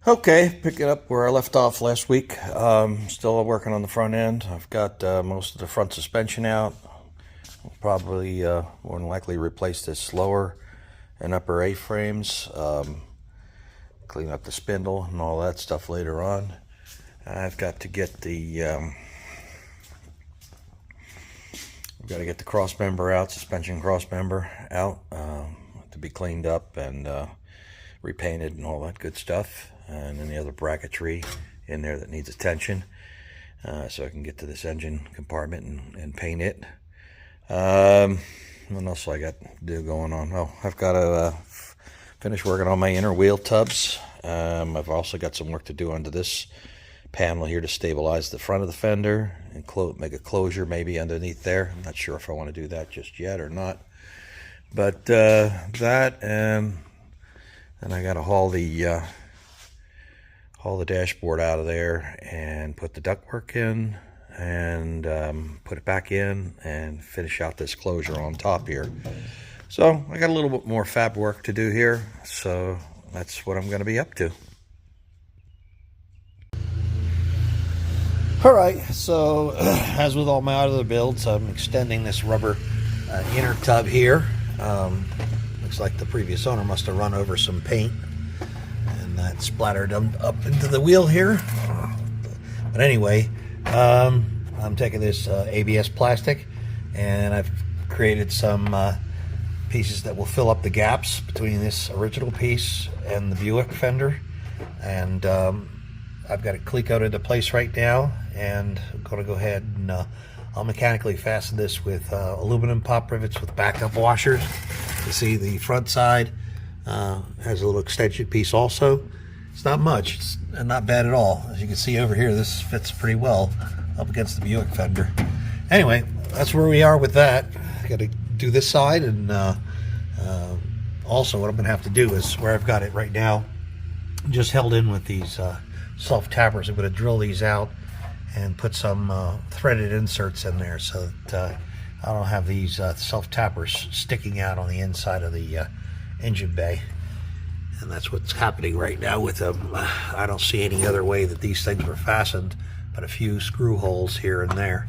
Okay, picking up where I left off last week. Still working on the front end. I've got most of the front suspension out. I'll probably more than likely replace this lower and upper A-frames. Clean up the spindle and all that stuff later on. I've got to get the cross member out, suspension cross member out, to be cleaned up and repainted and all that good stuff. And any other bracketry in there that needs attention, so I can get to this engine compartment and paint it. What else I got to do going on? Oh, I've got to finish working on my inner wheel tubs. I've also got some work to do under this panel here to stabilize the front of the fender and make a closure maybe underneath there. I'm not sure if I want to do that just yet or not, but that and I got to haul the dashboard out of there and put the ductwork in and put it back in and finish out this closure on top here. So I got a little bit more fab work to do here, so that's what I'm going to be up to. Alright, so as with all my other builds, I'm extending this rubber inner tub here. Looks like the previous owner must have run over some paint and that splattered up into the wheel here. But anyway, I'm taking this ABS plastic and I've created some pieces that will fill up the gaps between this original piece and the Buick fender. And I've got it cleat-coated into place right now, and I'm going to go ahead and I'll mechanically fasten this with aluminum pop rivets with backup washers. You see the front side has a little extension piece also. It's not much, it's not bad at all. As you can see over here, this fits pretty well up against the Buick fender. Anyway, that's where we are with that. I got to do this side, and also what I'm going to have to do is where I've got it right now, just held in with these self-tappers. I'm going to drill these out and put some threaded inserts in there so that I don't have these self-tappers sticking out on the inside of the engine bay. And that's what's happening right now with them. I don't see any other way that these things were fastened but a few screw holes here and there.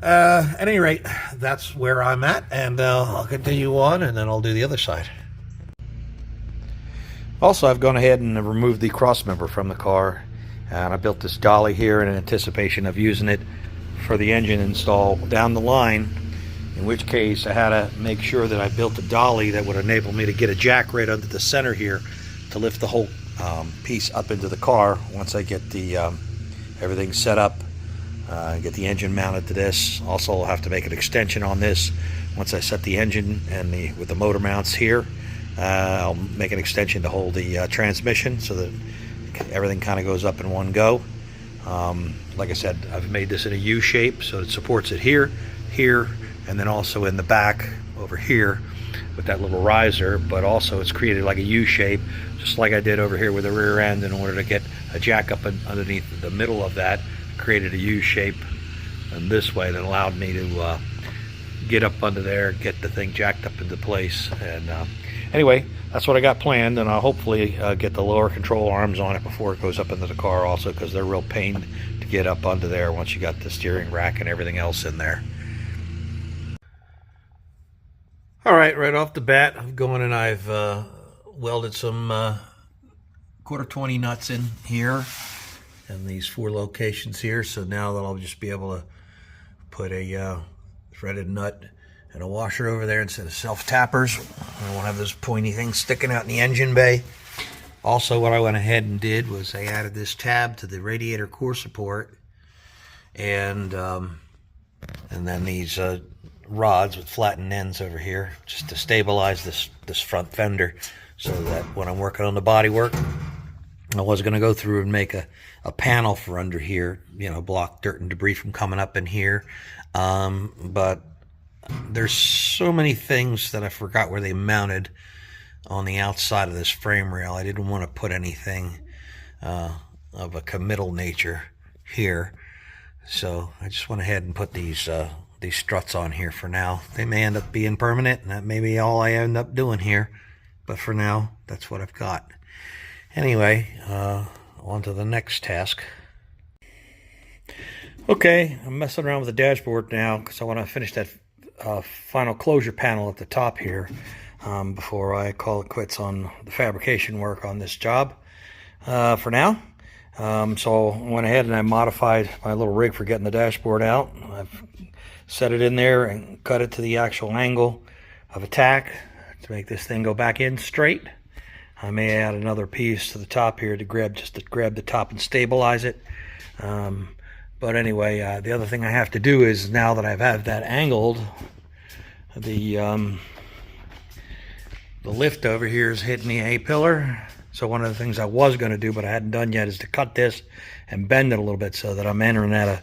At any rate, that's where I'm at, and I'll continue on and then I'll do the other side. Also, I've gone ahead and removed the cross member from the car, and I built this dolly here in anticipation of using it for the engine install down the line, in which case I had to make sure that I built a dolly that would enable me to get a jack right under the center here to lift the whole piece up into the car once I get the everything set up, get the engine mounted to this. Also, I'll have to make an extension on this once I set the engine and with the motor mounts here. I'll make an extension to hold the transmission so that everything kind of goes up in one go. Like I said, I've made this in a U shape so it supports it here, and then also in the back over here with that little riser, but also it's created like a U shape, just like I did over here with the rear end. In order to get a jack up underneath the middle of that, created a U shape in this way that allowed me to get up under there, get the thing jacked up into place. And anyway, that's what I got planned, and I'll hopefully get the lower control arms on it before it goes up into the car also, because they're real pain to get up under there once you got the steering rack and everything else in there. Alright, right off the bat, I'm going and I've welded some 1/4 nuts in here in these 4 locations here, so now that I'll just be able to put a threaded nut and a washer over there instead of self-tappers. I won't have those pointy things sticking out in the engine bay. Also, what I went ahead and did was I added this tab to the radiator core support, and then these rods with flattened ends over here just to stabilize this front fender, so that when I'm working on the bodywork, I was going to go through and make a panel for under here, you know, block dirt and debris from coming up in here. But there's so many things that I forgot where they mounted on the outside of this frame rail. I didn't want to put anything of a committal nature here, so I just went ahead and put these struts on here for now. They may end up being permanent, and that may be all I end up doing here, but for now, that's what I've got. Anyway, on to the next task. Okay, I'm messing around with the dashboard now because I want to finish that final closure panel at the top here before I call it quits on the fabrication work on this job for now. So I went ahead and I modified my little rig for getting the dashboard out. I've set it in there and cut it to the actual angle of attack to make this thing go back in straight. I may add another piece to the top here to grab the top and stabilize it. But anyway, the other thing I have to do is, now that I've had that angled, the lift over here is hitting the A-pillar. So one of the things I was going to do, but I hadn't done yet, is to cut this and bend it a little bit so that I'm entering at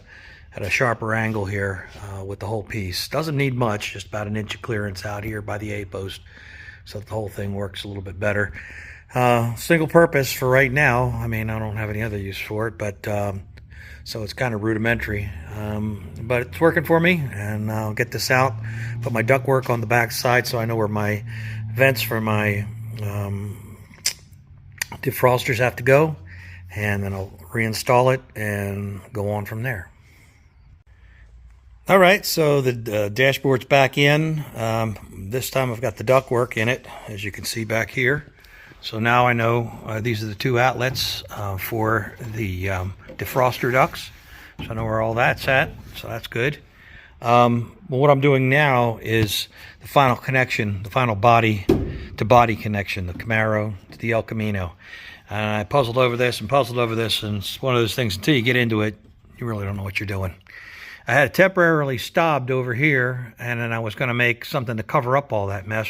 a sharper angle here with the whole piece. Doesn't need much, just about an inch of clearance out here by the A-post, so that the whole thing works a little bit better. Single purpose for right now. I mean, I don't have any other use for it, but so it's kind of rudimentary, but it's working for me, and I'll get this out, put my ductwork on the back side so I know where my vents for my defrosters have to go, and then I'll reinstall it and go on from there. All right, so the dashboard's back in. This time I've got the ductwork in it, as you can see back here. So now I know these are the two outlets for the defroster ducts. So I know where all that's at, so that's good. Well, what I'm doing now is the final connection, the final body-to-body connection, the Camaro to the Camino. And I puzzled over this, and it's one of those things, until you get into it, you really don't know what you're doing. I had it temporarily stobbed over here, and then I was going to make something to cover up all that mess.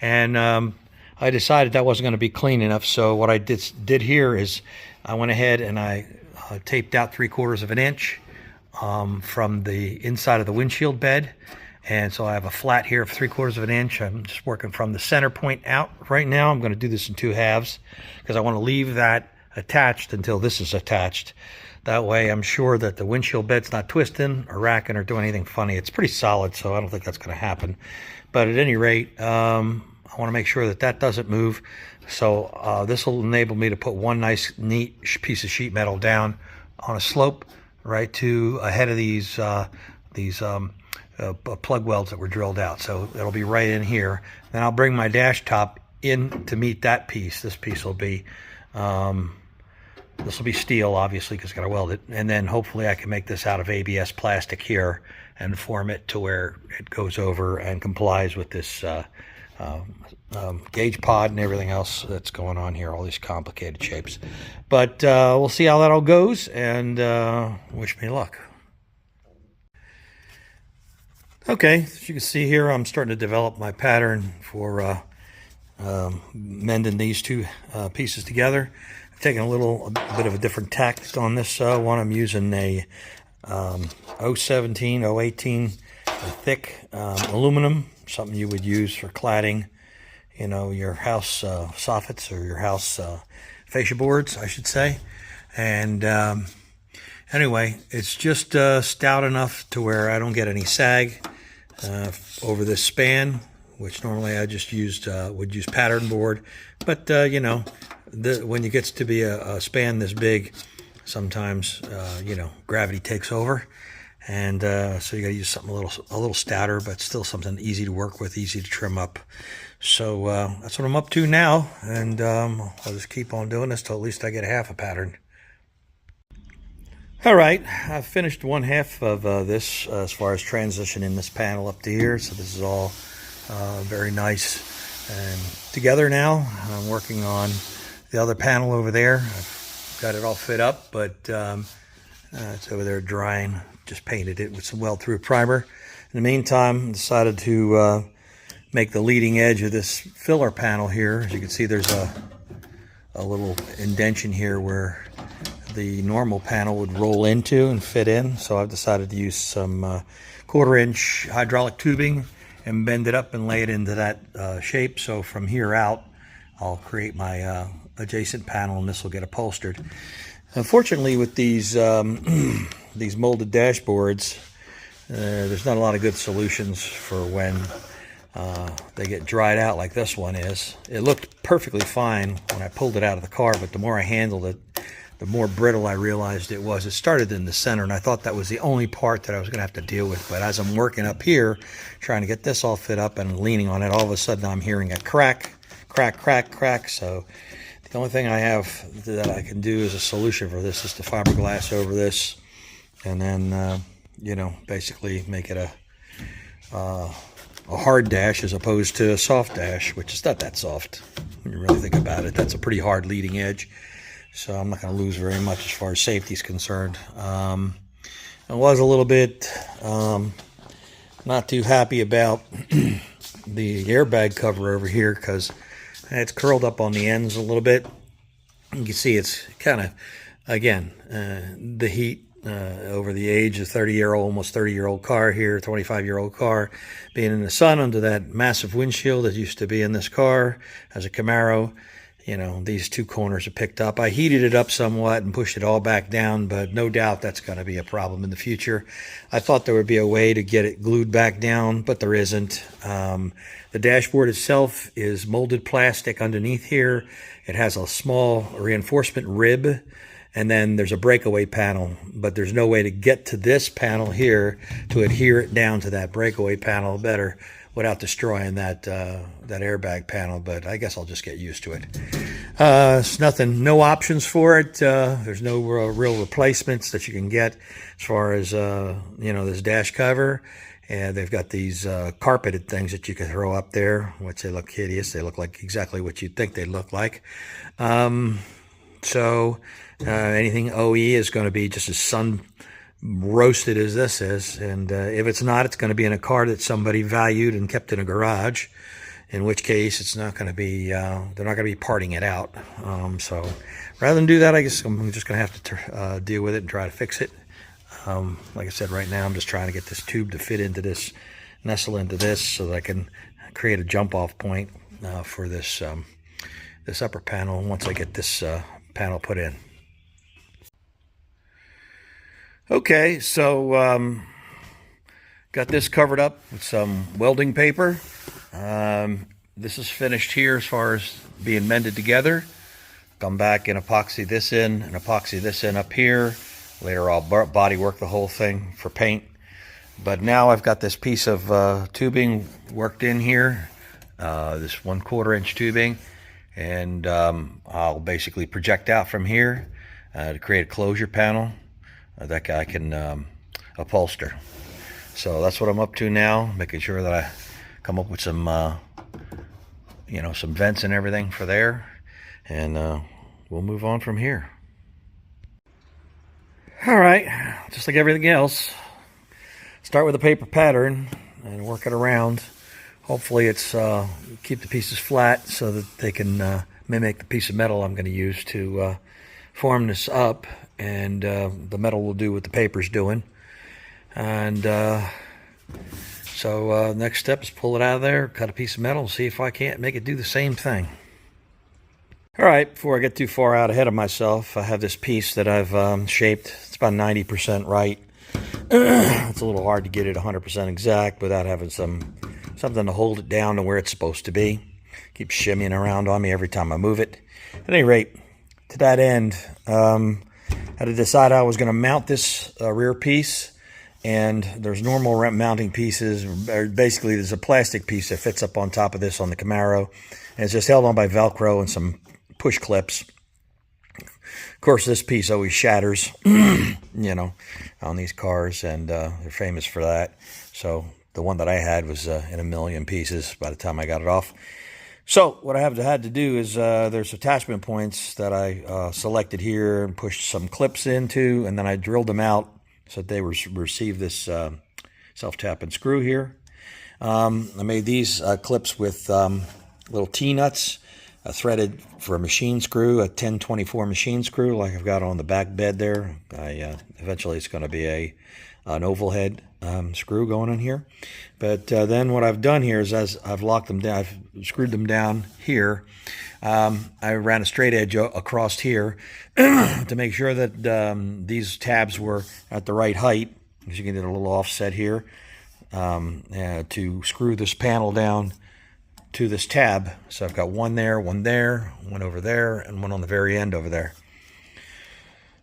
And I decided that wasn't going to be clean enough, so what I did here is I went ahead and I taped out 3/4 of an inch from the inside of the windshield bed, and so I have a flat here of 3/4 of an inch. I'm just working from the center point out right now. I'm going to do this in 2 halves because I want to leave that attached until this is attached. That way I'm sure that the windshield bed's not twisting or racking or doing anything funny. It's pretty solid, so I don't think that's going to happen. But at any rate, I want to make sure that that doesn't move. So this will enable me to put one nice, neat piece of sheet metal down on a slope right to ahead of these plug welds that were drilled out. So it'll be right in here. Then I'll bring my dash top in to meet that piece. This piece will be steel, obviously, because I've got to weld it. And then hopefully I can make this out of ABS plastic here and form it to where it goes over and complies with this gauge pod and everything else that's going on here, all these complicated shapes. But we'll see how that all goes, and wish me luck. Okay, as you can see here, I'm starting to develop my pattern for mending these two pieces together. I've taken a bit of a different tact on this one. I'm using a 017, 018 thick aluminum, something you would use for cladding, you know, your house soffits or your house fascia boards, I should say. And anyway, it's just stout enough to where I don't get any sag over this span, which normally I just would use pattern board. But you know, when it gets to be a span this big, sometimes you know, gravity takes over, and so you got to use something a little stouter, but still something easy to work with, easy to trim up. So that's what I'm up to now, and I'll just keep on doing this till at least I get half a pattern. All right, I've finished one half of this as far as transitioning this panel up to here. So this is all very nice and together now. I'm working on the other panel over there. I've got it all fit up, but it's over there drying. Just painted it with some weld-through primer. In the meantime, I decided to make the leading edge of this filler panel here. As you can see, there's a little indentation here where the normal panel would roll into and fit in. So I've decided to use some 1/4 inch hydraulic tubing and bend it up and lay it into that shape. So from here out, I'll create my adjacent panel, and this will get upholstered. Unfortunately, with these these molded dashboards, there's not a lot of good solutions for when they get dried out like this one is. It looked perfectly fine when I pulled it out of the car, but the more I handled it, the more brittle I realized it was. It started in the center, and I thought that was the only part that I was going to have to deal with. But as I'm working up here, trying to get this all fit up and leaning on it, all of a sudden I'm hearing a crack, crack, crack, crack. So the only thing I have that I can do as a solution for this is to fiberglass over this, and then, you know, basically make it a hard dash as opposed to a soft dash, which is not that soft when you really think about it. That's a pretty hard leading edge. So I'm not going to lose very much as far as safety is concerned. I was a little bit not too happy about the airbag cover over here because it's curled up on the ends a little bit. You can see it's kind of, again, the heat over the age of 30-year-old, almost 30-year-old car here, 25-year-old car, being in the sun under that massive windshield that used to be in this car as a Camaro. You know, these two corners are picked up. I heated it up somewhat and pushed it all back down, but no doubt that's going to be a problem in the future. I thought there would be a way to get it glued back down, but there isn't. The dashboard itself is molded plastic underneath here. It has a small reinforcement rib, and then there's a breakaway panel, but there's no way to get to this panel here to adhere it down to that breakaway panel better without destroying that that airbag panel, but I guess I'll just get used to it. It's nothing, no options for it. There's no real replacements that you can get as far as, you know, this dash cover. And they've got these carpeted things that you can throw up there, which they look hideous. They look like exactly what you'd think they'd look like. Anything OE is going to be just as sun roasted as this is, and if it's not, it's going to be in a car that somebody valued and kept in a garage, in which case it's not going to be they're not going to be parting it out. So rather than do that, I guess I'm just going to have to deal with it and try to fix it. Like I said, right now I'm just trying to get this tube to fit into this, nestle into this, so that I can create a jump off point for this this upper panel once I get this panel put in. Okay, so got this covered up with some welding paper. This is finished here as far as being mended together. Come back and epoxy this in and epoxy this in up here. Later I'll bodywork the whole thing for paint. But now I've got this piece of tubing worked in here, this 1/4 inch tubing, and I'll basically project out from here to create a closure panel that I can upholster. So that's what I'm up to now, making sure that I come up with some, you know, some vents and everything for there, and we'll move on from here. All right, just like everything else, start with a paper pattern and work it around. Hopefully it's keep the pieces flat so that they can mimic the piece of metal I'm going to use to form this up, and the metal will do what the paper's doing. And so next step is pull it out of there, cut a piece of metal, and see if I can't make it do the same thing. All right, before I get too far out ahead of myself, I have this piece that I've shaped. It's about 90% right. It's a little hard to get it 100% exact without having something to hold it down to where it's supposed to be. Keeps shimmying around on me every time I move it. At any rate, to that end, I had to decide how I was going to mount this rear piece. And there's normal mounting pieces. Basically, there's a plastic piece that fits up on top of this on the Camaro. And it's just held on by Velcro and some push clips. Of course, this piece always shatters, you know, on these cars, and they're famous for that. So the one that I had was in a million pieces by the time I got it off. So what I had to do is there's attachment points that I selected here and pushed some clips into, and then I drilled them out so that they receive this self-tapping screw here. I made these clips with little T-nuts, threaded for a machine screw, a 1024 machine screw like I've got on the back bed there. Eventually it's going to be an oval head screw going in here. But then what I've done here is, as I've locked them down, I've screwed them down here. I ran a straight edge across here to make sure that these tabs were at the right height. As you can get a little offset here. to screw this panel down to this tab. So I've got one there, one over there, and one on the very end over there.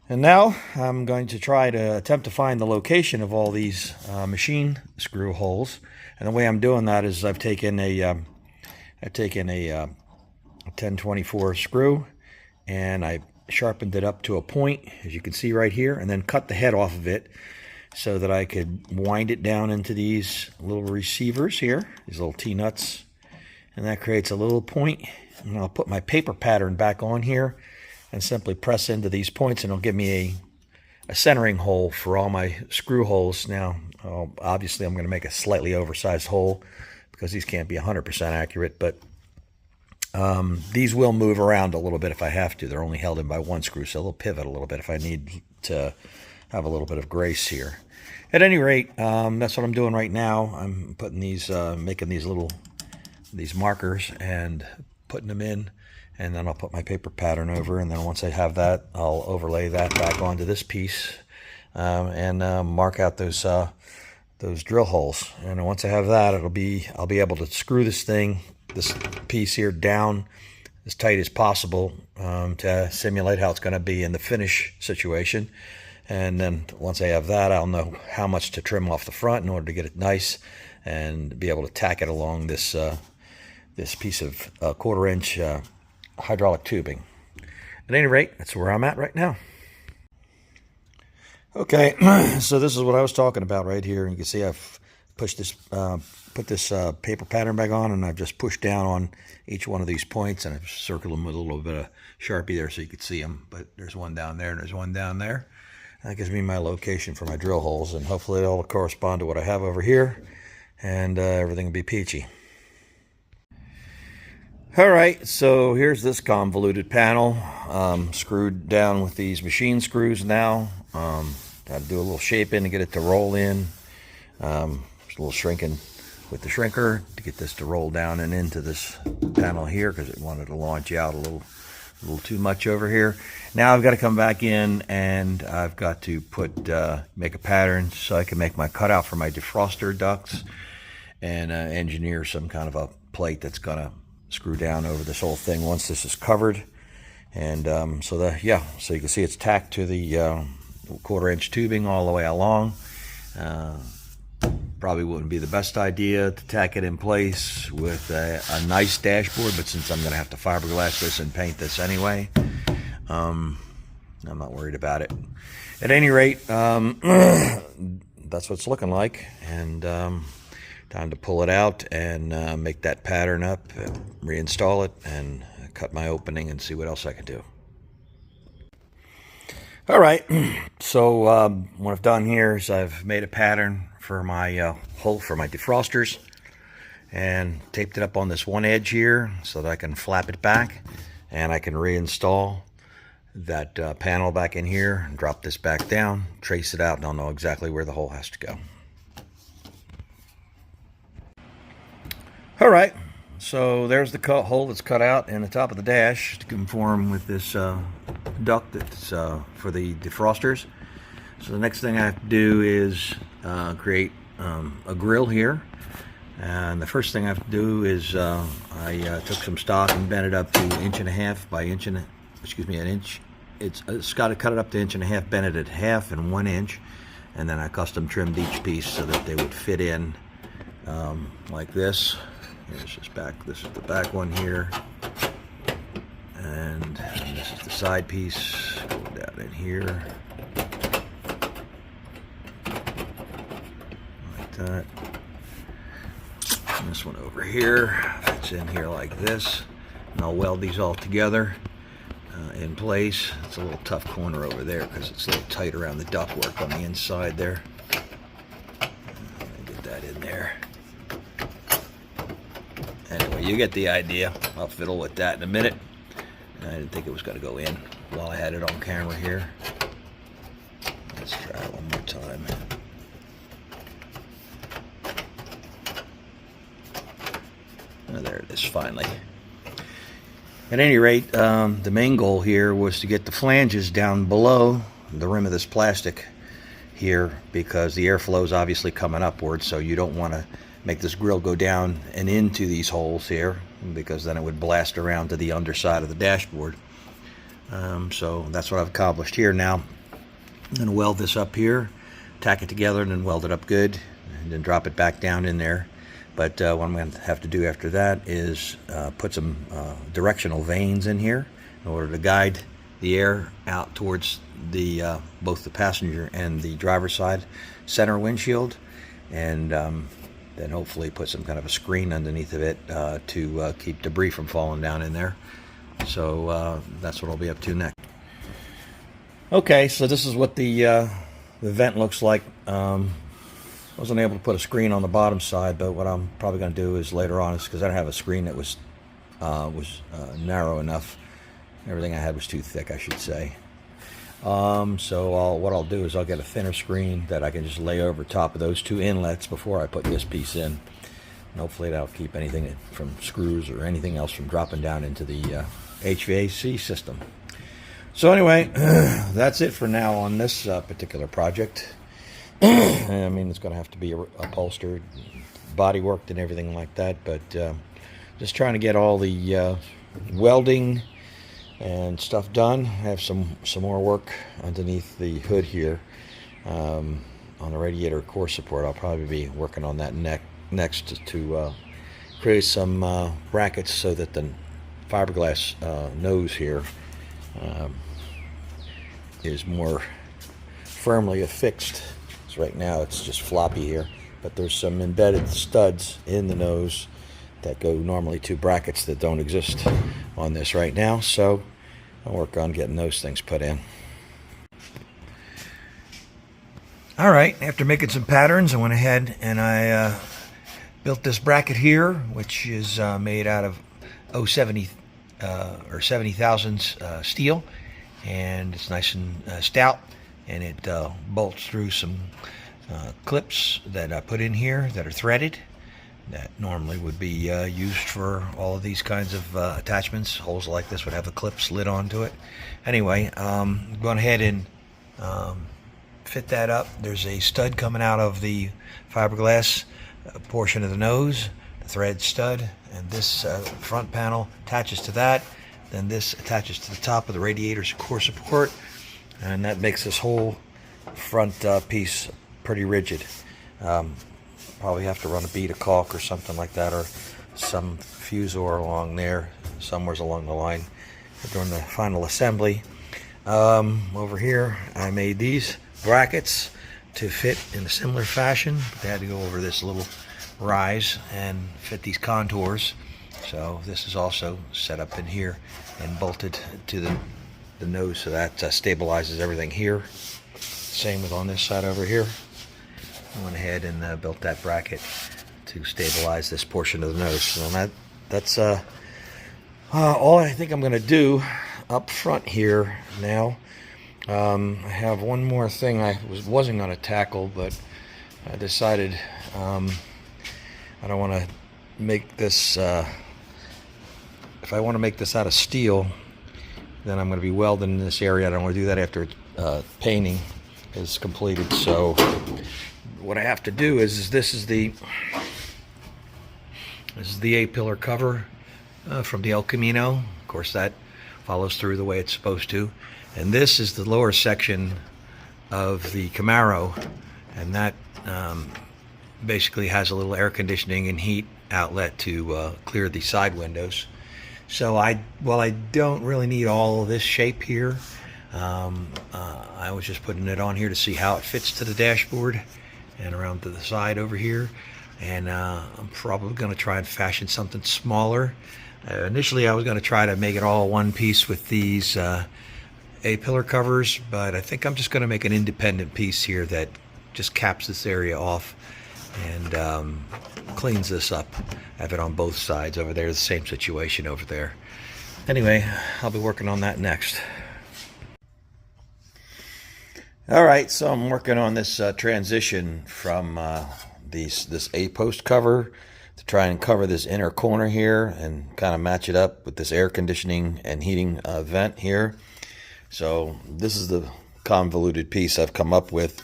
And now I'm going to try to attempt to find the location of all these machine screw holes. And the way I'm doing that is I've taken a 1024 screw and I sharpened it up to a point, as you can see right here, and then cut the head off of it so that I could wind it down into these little receivers here, these little T-nuts, and that creates a little point. And I'll put my paper pattern back on here and simply press into these points, and it'll give me a centering hole for all my screw holes. Now, obviously I'm going to make a slightly oversized hole because these can't be 100% accurate, but these will move around a little bit if I have to. They're only held in by one screw, so they'll pivot a little bit if I need to have a little bit of grace here. At any rate, that's what I'm doing right now. I'm putting these, making these markers and putting them in, and then I'll put my paper pattern over, and then once I have that, I'll overlay that back onto this piece and mark out those drill holes. And once I have that, I'll be able to screw this piece here down as tight as possible to simulate how it's going to be in the finish situation. And then once I have that, I'll know how much to trim off the front in order to get it nice and be able to tack it along this this piece of 1/4 inch hydraulic tubing. At any rate, that's where I'm at right now. Okay, so this is what I was talking about right here. You can see I've pushed this, put this paper pattern back on, and I've just pushed down on each one of these points, and I've circled them with a little bit of Sharpie there so you could see them. But there's one down there, and there's one down there. That gives me my location for my drill holes, and hopefully it'll correspond to what I have over here, and everything will be peachy. Alright, so here's this convoluted panel, screwed down with these machine screws now. Got to do a little shaping to get it to roll in. Just a little shrinking with the shrinker to get this to roll down and into this panel here, because it wanted to launch out a little too much over here. Now I've got to come back in, and I've got to make a pattern so I can make my cutout for my defroster ducts, and engineer some kind of a plate that's gonna screw down over this whole thing once this is covered. And so you can see it's tacked to the 1/4 inch tubing all the way along. Probably wouldn't be the best idea to tack it in place with a nice dashboard, but since I'm going to have to fiberglass this and paint this anyway, I'm not worried about it. At any rate, that's what it's looking like, and time to pull it out and make that pattern up, reinstall it, and cut my opening and see what else I can do. All right, so what I've done here is I've made a pattern for my hole for my defrosters and taped it up on this one edge here so that I can flap it back, and I can reinstall that panel back in here and drop this back down, trace it out, and I'll know exactly where the hole has to go. All right, so there's the hole that's cut out in the top of the dash to conform with this duct that's for the defrosters. So the next thing I have to do is create a grill here, and the first thing I have to do is I took some stock and bent it up to 1.5 by an inch. It's got to cut it up to 1.5, bent it at 1/2 and 1 inch, and then I custom trimmed each piece so that they would fit in like this. This is the back one here, and this is the side piece going down in here like that. And this one over here fits in here like this, and I'll weld these all together in place. It's a little tough corner over there because it's a little tight around the ductwork on the inside there. Get that in there. Anyway, you get the idea. I'll fiddle with that in a minute. I didn't think it was going to go in while I had it on camera here. Let's try it one more time. Oh, there it is, finally. At any rate, the main goal here was to get the flanges down below the rim of this plastic here because the airflow is obviously coming upwards, so you don't want to make this grill go down and into these holes here, because then it would blast around to the underside of the dashboard. So that's what I've accomplished here. Now I'm going to weld this up here, tack it together, and then weld it up good, and then drop it back down in there. But what I'm going to have to do after that is put some directional vanes in here in order to guide the air out towards the both the passenger and the driver's side center windshield, and then hopefully put some kind of a screen underneath of it to keep debris from falling down in there. So that's what I'll be up to next. Okay, so this is what the vent looks like. Wasn't able to put a screen on the bottom side, but what I'm probably going to do is later on, is because I don't have a screen that was narrow enough. Everything I had was too thick, I should say. So what I'll do is I'll get a thinner screen that I can just lay over top of those two inlets before I put this piece in. And hopefully that'll keep anything from screws or anything else from dropping down into the HVAC system. So anyway, that's it for now on this particular project. I mean, it's going to have to be upholstered, bodyworked, and everything like that. But just trying to get all the welding and stuff done. I have some more work underneath the hood here on the radiator core support. I'll probably be working on that next to create some brackets so that the fiberglass nose here is more firmly affixed. So right now it's just floppy here, but there's some embedded studs in the nose that go normally to brackets that don't exist on this right now. So I'll work on getting those things put in. All right, after making some patterns, I went ahead and I built this bracket here, which is made out of 70 thousandths steel, and it's nice and stout, and it bolts through some clips that I put in here that are threaded, that normally would be used for all of these kinds of attachments. Holes like this would have a clip slid onto it. Anyway, going ahead and fit that up. There's a stud coming out of the fiberglass portion of the nose, the thread stud, and this front panel attaches to that. Then this attaches to the top of the radiator's core support, and that makes this whole front piece pretty rigid. Probably have to run a bead of caulk or something like that, or some fusor along there, somewhere along the line during the final assembly. Over here I made these brackets to fit in a similar fashion. They had to go over this little rise and fit these contours. So this is also set up in here and bolted to the nose, so that stabilizes everything here. Same with on this side over here. I went ahead and built that bracket to stabilize this portion of the nose. So that's all I think I'm going to do up front here now. I have one more thing I wasn't going to tackle, but I decided I don't want to make this, if I want to make this out of steel, then I'm going to be welding in this area. I don't want to do that after painting is completed. So what I have to do is this is the A-pillar cover from the El Camino. Of course, that follows through the way it's supposed to. And this is the lower section of the Camaro, and that basically has a little air conditioning and heat outlet to clear the side windows. So while I don't really need all of this shape here, I was just putting it on here to see how it fits to the dashboard and around to the side over here. And I'm probably going to try and fashion something smaller. Initially I was going to try to make it all one piece with these A-pillar covers, but I think I'm just going to make an independent piece here that just caps this area off and cleans this up. Have it on both sides over there, the same situation over there. Anyway, I'll be working on that next. Alright, so I'm working on this transition from this A-post cover to try and cover this inner corner here and kind of match it up with this air conditioning and heating vent here. So this is the convoluted piece I've come up with.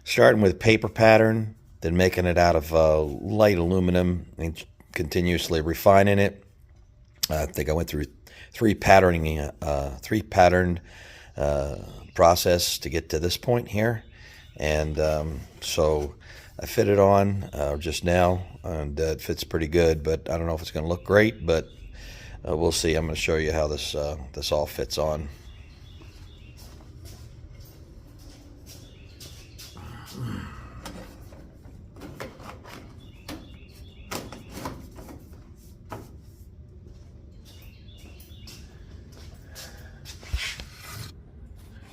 Starting with paper pattern, then making it out of light aluminum and continuously refining it. I think I went through three patterned process to get to this point here, and so I fit it on just now, and it fits pretty good. But I don't know if it's going to look great, but we'll see. I'm going to show you how this all fits on.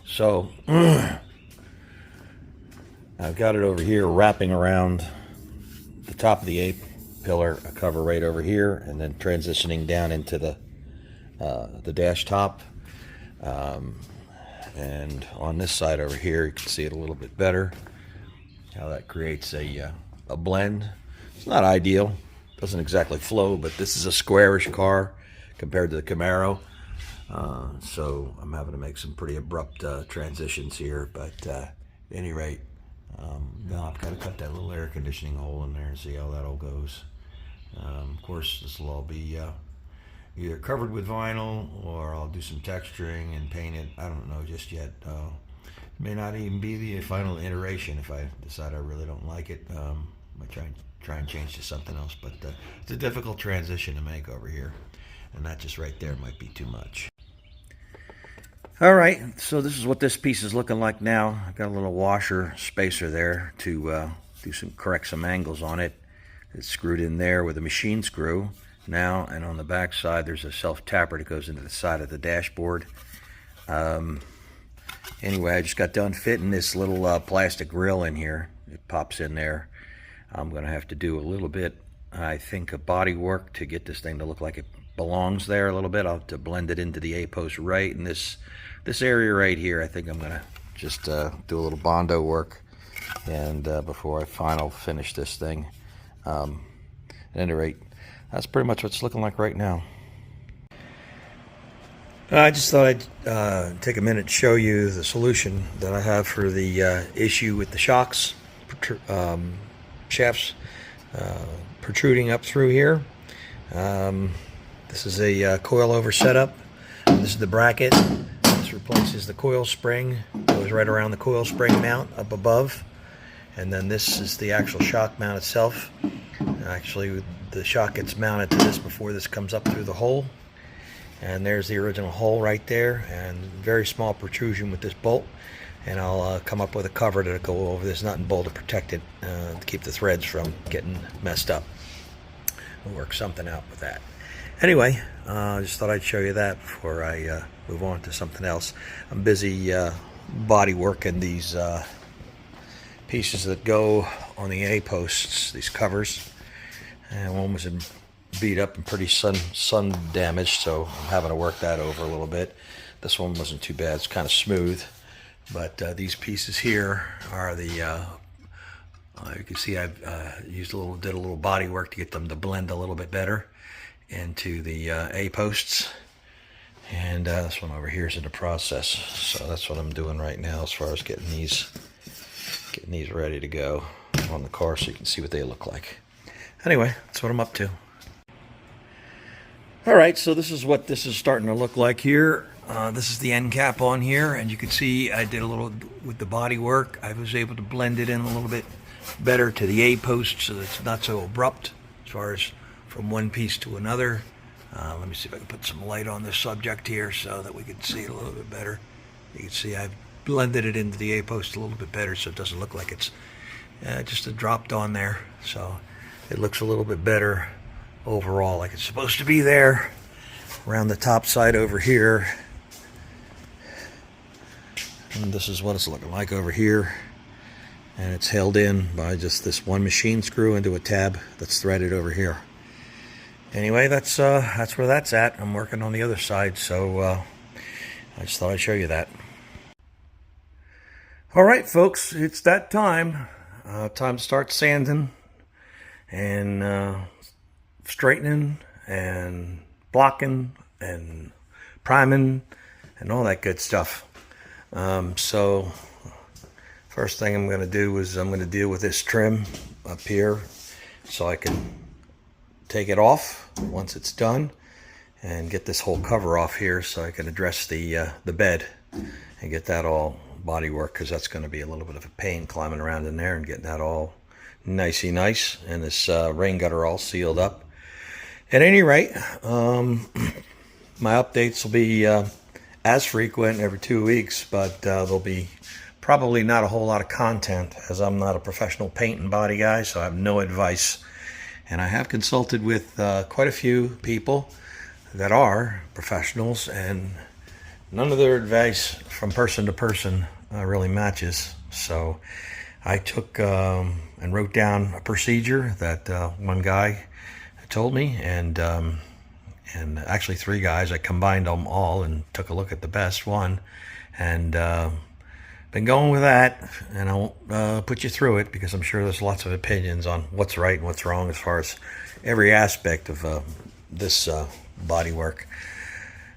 So I've got it over here wrapping around the top of the A-pillar, a cover right over here, and then transitioning down into the dash top. And on this side over here, you can see it a little bit better, how that creates a blend. It's not ideal, doesn't exactly flow, but this is a squarish car compared to the Camaro. So I'm having to make some pretty abrupt transitions here, but at any rate, now I've got to cut that little air conditioning hole in there and see how that all goes. Of course, this will all be either covered with vinyl, or I'll do some texturing and paint it. I don't know just yet. It may not even be the final iteration if I decide I really don't like it. I might try and change to something else, but it's a difficult transition to make over here, and that just right there might be too much. All right, so this is what this piece is looking like now. I've got a little washer spacer there to correct some angles on it. It's screwed in there with a machine screw now, and on the back side there's a self-tapper that goes into the side of the dashboard. Anyway, I just got done fitting this little plastic grill in here. It pops in there. I'm going to have to do a little bit, I think, of Bodywork to get this thing to look like it belongs there a little bit. I'll have to blend it into the A-post right in this area right here. I think I'm going to just do a little Bondo work, and before I finish this thing. At any rate, that's pretty much what it's looking like right now. I just thought I'd take a minute to show you the solution that I have for the issue with the shocks, shafts protruding up through here. This is a coilover setup. This is the bracket. This replaces the coil spring. Goes right around the coil spring mount up above. And then this is the actual shock mount itself. Actually, the shock gets mounted to this before this comes up through the hole. And there's the original hole right there, and very small protrusion with this bolt. And I'll come up with a cover to go over this nut and bolt to protect it, to keep the threads from getting messed up. We'll work something out with that. Anyway, I just thought I'd show you that before I move on to something else. I'm busy body working these pieces that go on the A-posts, these covers. And one was beat up and pretty sun damaged, so I'm having to work that over a little bit. This one wasn't too bad, it's kind of smooth. But these pieces here are the, you can see I've did a little body work to get them to blend a little bit better into the A-posts. And this one over here is in the process. So that's what I'm doing right now as far as getting these ready to go on the car so you can see what they look like. Anyway, that's what I'm up to. All right, so this is what this is starting to look like here. This is the end cap on here, and you can see I did a little with the body work. I was able to blend it in a little bit better to the A-post so that it's not so abrupt as far as from one piece to another. Let me see if I can put some light on this subject here so that we can see it a little bit better. You can see I've blended it into the A-post a little bit better so it doesn't look like it's just dropped on there. So it looks a little bit better overall, like it's supposed to be there. Around the top side over here. And this is what it's looking like over here. And it's held in by just this one machine screw into a tab that's threaded over here. Anyway, that's where that's at. I'm working on the other side, so I just thought I'd show you that. All right, folks, it's that time. Time to start sanding and straightening and blocking and priming and all that good stuff. So First thing I'm going to do is I'm going to deal with this trim up here so I can take it off once it's done and get this whole cover off here so I can address the bed and get that all bodywork, because that's going to be a little bit of a pain climbing around in there and getting that all nicey nice and this rain gutter all sealed up. At any rate, my updates will be as frequent every 2 weeks, but there'll be probably not a whole lot of content, as I'm not a professional paint and body guy, so I have no advice. And I have consulted with quite a few people that are professionals, and none of their advice from person to person really matches. So I took and wrote down a procedure that one guy told me, and actually 3 guys. I combined them all and took a look at the best one, and been going with that. And I won't put you through it, because I'm sure there's lots of opinions on what's right and what's wrong as far as every aspect of this body work.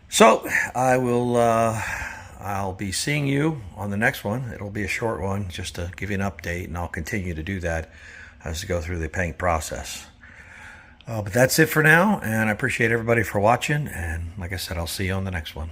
So I will I'll be seeing you on the next one. It'll be a short one just to give you an update, and I'll continue to do that as we go through the paint process. But that's it for now, and I appreciate everybody for watching, and like I said, I'll see you on the next one.